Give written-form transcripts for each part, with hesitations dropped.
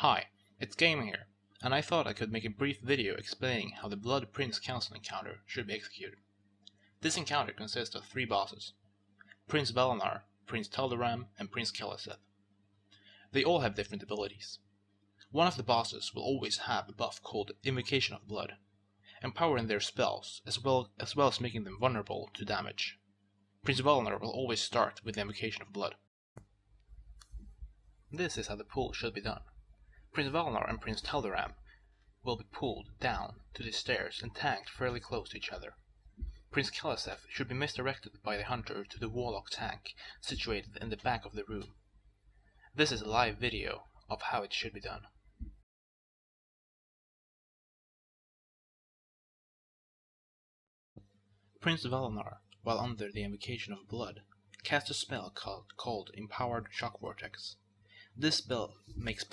Hi, it's Game here, and I thought I could make a brief video explaining how the Blood Prince Council encounter should be executed. This encounter consists of 3 bosses: Prince Valenar, Prince Taldaram, and Prince Keleseth. They all have different abilities. One of the bosses will always have a buff called Invocation of Blood, empowering their spells as well as making them vulnerable to damage. Prince Valenar will always start with the Invocation of Blood. This is how the pull should be done. Prince Valenar and Prince Taldaram will be pulled down to the stairs and tanked fairly close to each other. Prince Keleseth should be misdirected by the hunter to the Warlock tank situated in the back of the room. This is a live video of how it should be done. Prince Valenar, while under the Invocation of Blood, cast a spell called Empowered Shock Vortex. This spell makes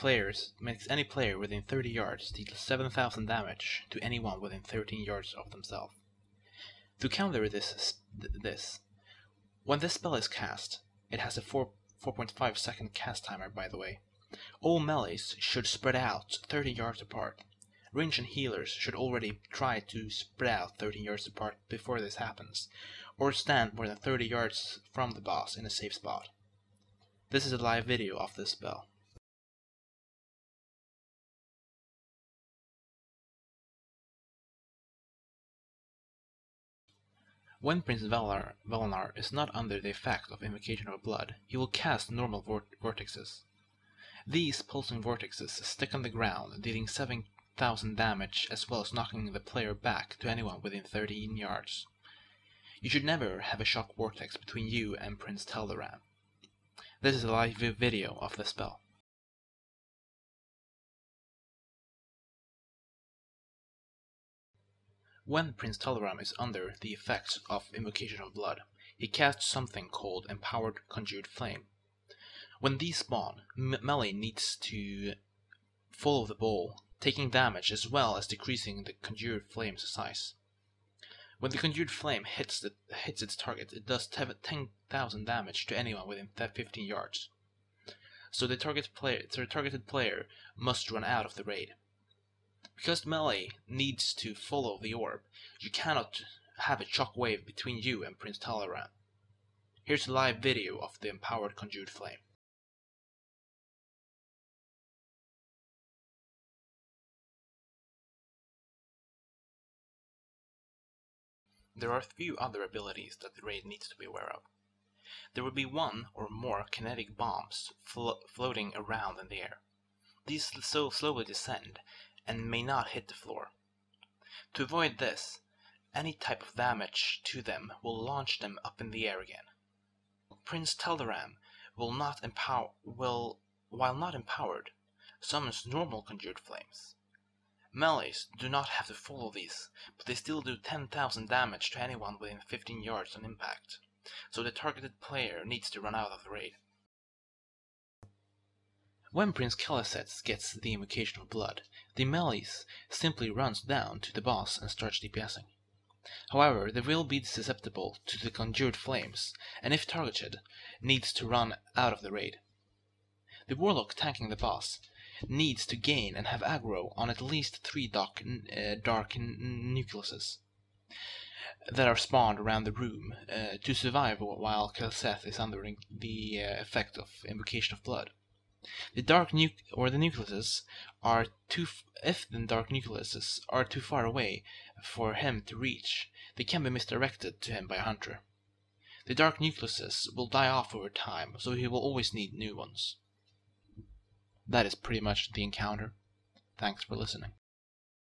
any player within 30 yards deal 7,000 damage to anyone within 13 yards of themselves. To counter this, when this spell is cast, it has a 4.5 second cast timer, by the way. All melees should spread out 30 yards apart. Range and healers should already try to spread out 13 yards apart before this happens, or stand more than 30 yards from the boss in a safe spot. This is a live video of this spell. When Prince Valenar is not under the effect of Invocation of Blood, he will cast normal vortexes. These pulsing vortexes stick on the ground, dealing 7,000 damage as well as knocking the player back to anyone within 13 yards. You should never have a shock vortex between you and Prince Taldaram. This is a live video of the spell. When Prince Taldaram is under the effects of Invocation of Blood, he casts something called Empowered Conjured Flame. When these spawn, melee needs to follow the ball, taking damage as well as decreasing the Conjured Flame's size. When the Conjured Flame hits its target, it does 10,000 damage to anyone within 15 yards. So the targeted player must run out of the raid. Because melee needs to follow the orb, you cannot have a shockwave between you and Prince Taldaram. Here's a live video of the Empowered Conjured Flame. There are a few other abilities that the raid needs to be aware of. There will be 1 or more kinetic bombs floating around in the air. These slowly descend and may not hit the floor. To avoid this, any type of damage to them will launch them up in the air again. Prince Taldaram while not empowered, summons normal Conjured Flames. Melees do not have to follow these, but they still do 10,000 damage to anyone within 15 yards on impact, so the targeted player needs to run out of the raid. When Prince Keleseth gets the Invocation of Blood, the melees simply runs down to the boss and starts DPSing. However, they will be susceptible to the Conjured Flames, and if targeted, needs to run out of the raid. The Warlock tanking the boss needs to gain and have aggro on at least 3 dark nucleuses that are spawned around the room to survive while Keleseth is under the effect of Invocation of Blood. The dark nucleuses are if the dark nucleuses are too far away for him to reach, they can be misdirected to him by a hunter. The dark nucleuses will die off over time, so he will always need new ones. That is pretty much the encounter. Thanks for listening.